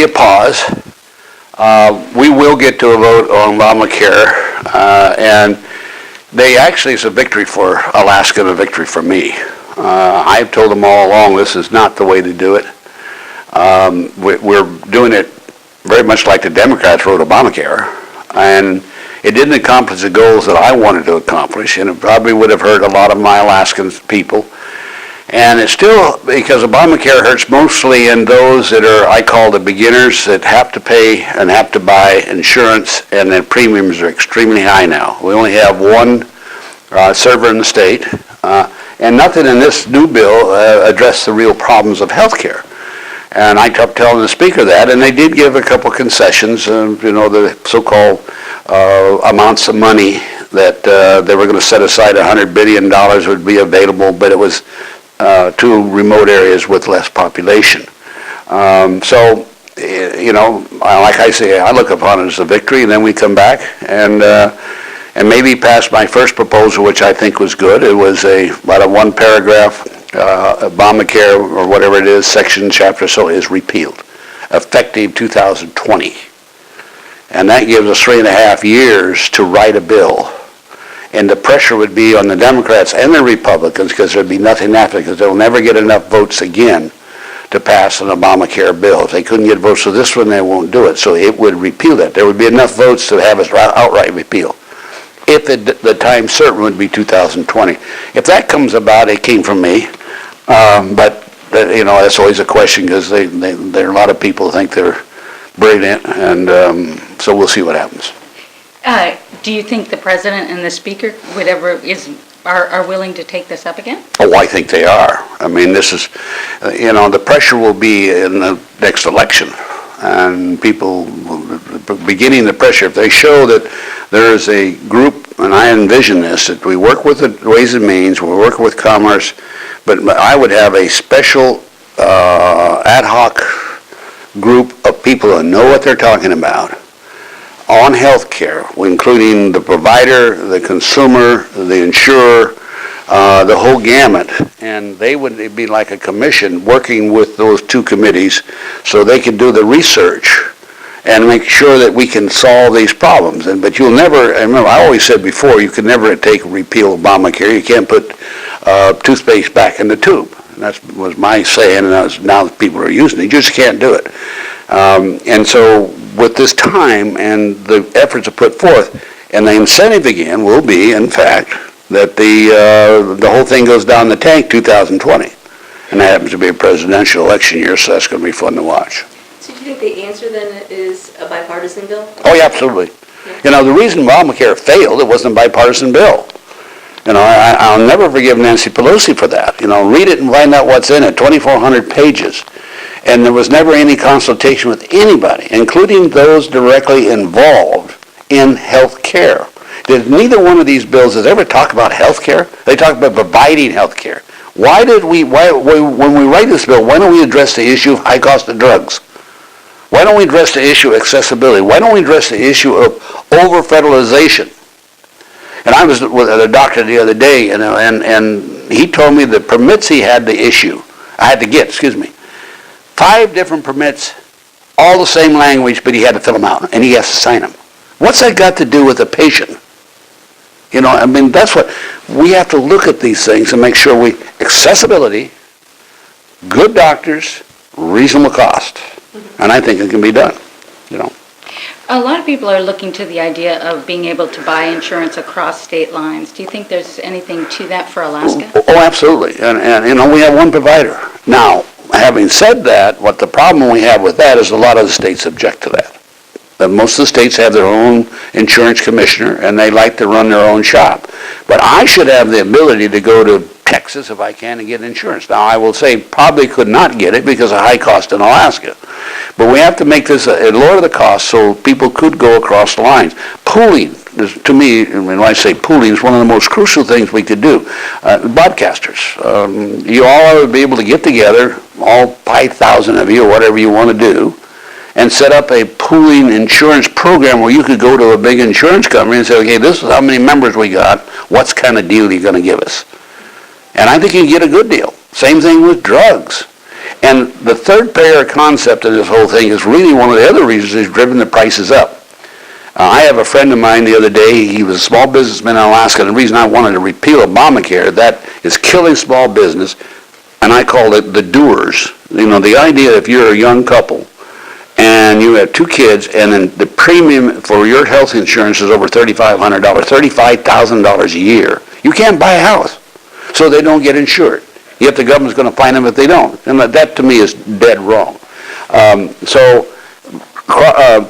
be a pause. We will get to a vote on Obamacare, and they actually is a victory for Alaska and a victory for me. I've told them all along this is not the way to do it. We're doing it very much like the Democrats wrote Obamacare, and it didn't accomplish the goals that I wanted to accomplish, and it probably would have hurt a lot of my Alaskan people. And it's still, because Obamacare hurts mostly in those that are, I call the beginners, that have to pay and have to buy insurance, and their premiums are extremely high now. We only have one server in the state, and nothing in this new bill addressed the real problems of health care. And I kept telling the speaker that, and they did give a couple concessions, the so-called amounts of money that they were going to set aside. $100 billion would be available, but it was to remote areas with less population. Like I say, I look upon it as a victory, and then we come back and maybe pass my first proposal, which I think was good. It was about a one-paragraph Obamacare, or whatever it is, section, chapter, so is repealed, effective 2020. And that gives us 3.5 years to write a bill. And the pressure would be on the Democrats and the Republicans, because there'd be nothing after, because they'll never get enough votes again to pass an Obamacare bill. If they couldn't get votes for this one, they won't do it. So it would repeal that. There would be enough votes to have us outright repeal. If the time certain would be 2020. If that comes about, it came from me. But that's always a question, because there are a lot of people who think they're brilliant, and so we'll see what happens. Do you think the president and the speaker are willing to take this up again? Oh, I think they are. I mean, this is, the pressure will be in the next election, and people beginning the pressure. If they show that there is a group, and I envision this, that we work with the Ways and Means, we work with Commerce, but I would have a special ad hoc group of people who know what they're talking about on health care, including the provider, the consumer, the insurer, the whole gamut. And they would be like a commission working with those two committees so they could do the research and make sure that we can solve these problems. But you'll never, I remember I always said before, you can never repeal Obamacare. You can't put toothpaste back in the tube. And that was my saying, and now people are using it. You just can't do it. And so with this time and the efforts are put forth, and the incentive again will be, in fact, that the whole thing goes down the tank 2020. And that happens to be a presidential election year, so that's going to be fun to watch. So do you think the answer then is a bipartisan bill? Oh, yeah, absolutely. Yeah. The reason Obamacare failed, it wasn't a bipartisan bill. I'll never forgive Nancy Pelosi for that. Read it and find out what's in it, 2,400 pages. And there was never any consultation with anybody, including those directly involved in health care. Neither one of these bills has ever talked about health care. They talk about providing health care. When we write this bill, why don't we address the issue of high cost of drugs? Why don't we address the issue of accessibility? Why don't we address the issue of over-federalization? And I was with a doctor the other day, and he told me the permits he had to get, 5 different permits, all the same language, but he had to fill them out, and he has to sign them. What's that got to do with the patient? That's what, we have to look at these things and make sure accessibility, good doctors, reasonable cost. And I think it can be done, A lot of people are looking to the idea of being able to buy insurance across state lines. Do you think there's anything to that for Alaska? Oh, absolutely. And we have one provider. Now, having said that, what the problem we have with that is a lot of the states object to that. Most of the states have their own insurance commissioner, and they like to run their own shop. But I should have the ability to go to Texas if I can and get insurance. Now, I will say probably could not get it because of high cost in Alaska. But we have to make this lower the cost so people could go across the lines. Pooling, to me, when I say pooling, is one of the most crucial things we could do. Broadcasters, you all ought to be able to get together, all 5,000 of you, or whatever you want to do, and set up a pooling insurance program where you could go to a big insurance company and say, okay, this is how many members we got, what kind of deal are you going to give us? And I think you can get a good deal. Same thing with drugs. And the third payer concept of this whole thing is really one of the other reasons it's driven the prices up. I have a friend of mine the other day, he was a small businessman in Alaska, and the reason I wanted to repeal Obamacare, that is killing small business, and I call it the doers. You know, the idea if you're a young couple and you have two kids and then the premium for your health insurance is over $3,500, $35,000 a year, you can't buy a house, so they don't get insured. Yet the government's going to find them if they don't, and that to me is dead wrong.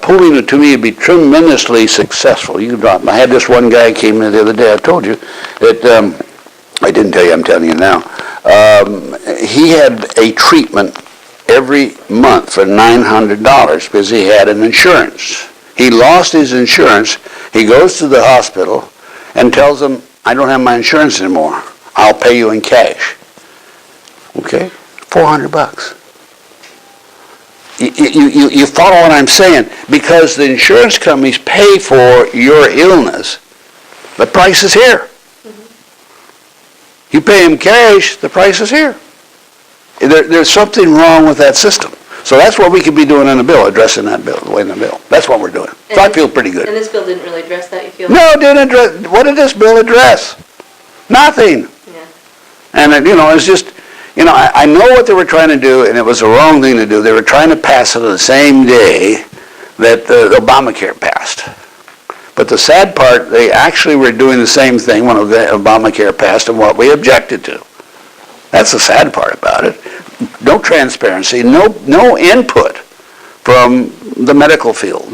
Pooling it to me would be tremendously successful. I had this one guy came in the other day, I told you, that I didn't tell you, I'm telling you now. He had a treatment every month for $900 because he had an insurance. He lost his insurance. He goes to the hospital and tells them, I don't have my insurance anymore. I'll pay you in cash. Okay? $400. You follow what I'm saying? Because the insurance companies pay for your illness, the price is here. You pay them cash, the price is here. There's something wrong with that system. So that's what we could be doing in the bill, addressing that bill, in the bill. That's what we're doing. So I feel pretty good. And this bill didn't really address that, you feel? No, it didn't address. What did this bill address? Nothing. Yeah. And it's just, I know what they were trying to do, and it was the wrong thing to do. They were trying to pass it on the same day that the Obamacare passed. But the sad part, they actually were doing the same thing when Obamacare passed and what we objected to. That's the sad part about it. No transparency, no input from the medical field.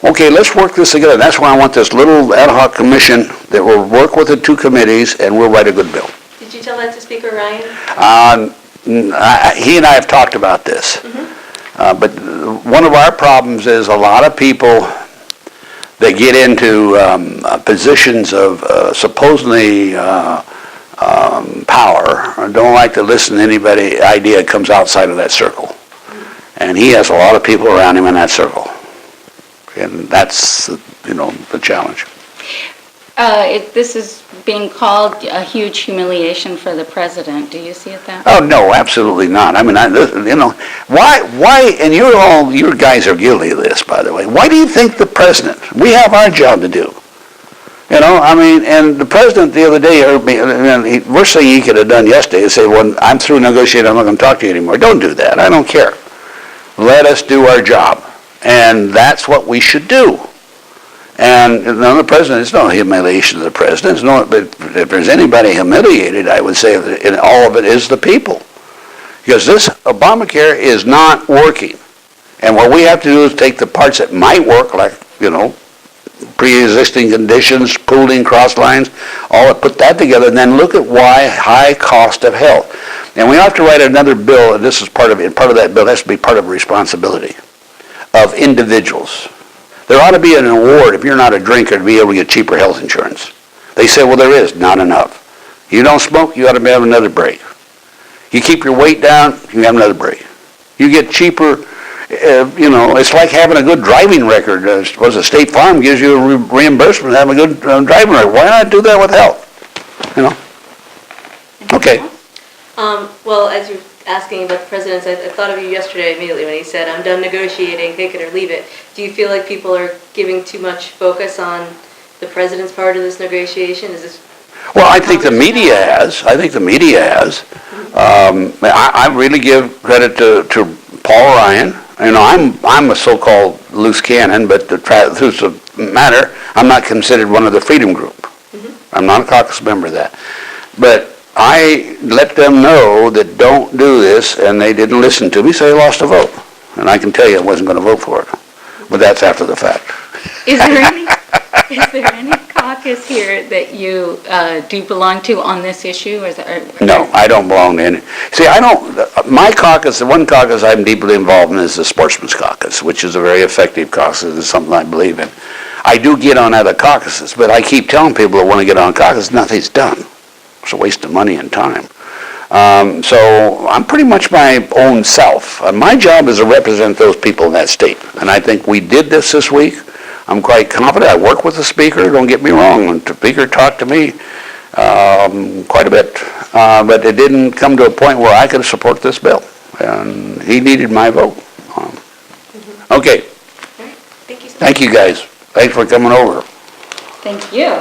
Okay, let's work this together. That's why I want this little ad hoc commission that will work with the two committees and we'll write a good bill. Did you tell that to Speaker Ryan? He and I have talked about this. But one of our problems is a lot of people that get into positions of supposedly power don't like to listen to anybody idea that comes outside of that circle. And he has a lot of people around him in that circle. And that's, the challenge. This is being called a huge humiliation for the president. Do you see it that way? Oh, no, absolutely not. I mean, why, and you guys are guilty of this, by the way. Why do you think the president, we have our job to do. And the president the other day, worst thing he could have done yesterday is say, well, I'm through negotiating, I'm not going to talk to you anymore. Don't do that. I don't care. Let us do our job. And that's what we should do. And the president, it's no humiliation of the president. If there's anybody humiliated, I would say that all of it is the people. Because this Obamacare is not working. And what we have to do is take the parts that might work, like, pre-existing conditions, pooling, cross lines, put that together, and then look at why high cost of health. And we have to write another bill, and this is part of it. Part of that bill has to be part of responsibility of individuals. There ought to be an award, if you're not a drinker, to be able to get cheaper health insurance. They say, well, there is, not enough. You don't smoke, you ought to have another break. You keep your weight down, you have another break. You get cheaper, it's like having a good driving record. A State Farm gives you a reimbursement to have a good driving record. Why not do that with health? Okay. Well, as you're asking about the president, I thought of you yesterday immediately when he said, I'm done negotiating, take it or leave it. Do you feel like people are giving too much focus on the president's part of this negotiation? Well, I think the media has. I really give credit to Paul Ryan. I'm a so-called loose cannon, but the truth of the matter, I'm not considered one of the Freedom Group. I'm not a caucus member of that. But I let them know that don't do this, and they didn't listen to me, so they lost a vote. And I can tell you I wasn't going to vote for it. But that's after the fact. Is there any caucus here that you do belong to on this issue? No, I don't belong to any. See, my caucus, the one caucus I'm deeply involved in is the Sportsman's Caucus, which is a very effective caucus. It's something I believe in. I do get on other caucuses, but I keep telling people that want to get on caucus, nothing's done. It's a waste of money and time. So I'm pretty much my own self. My job is to represent those people in that state. And I think we did this week. I'm quite confident. I work with the Speaker, don't get me wrong. And the Speaker talked to me quite a bit. But it didn't come to a point where I could support this bill, and he needed my vote. Okay, All right, thank you so much. thank you guys. Thanks for coming over. Thank you.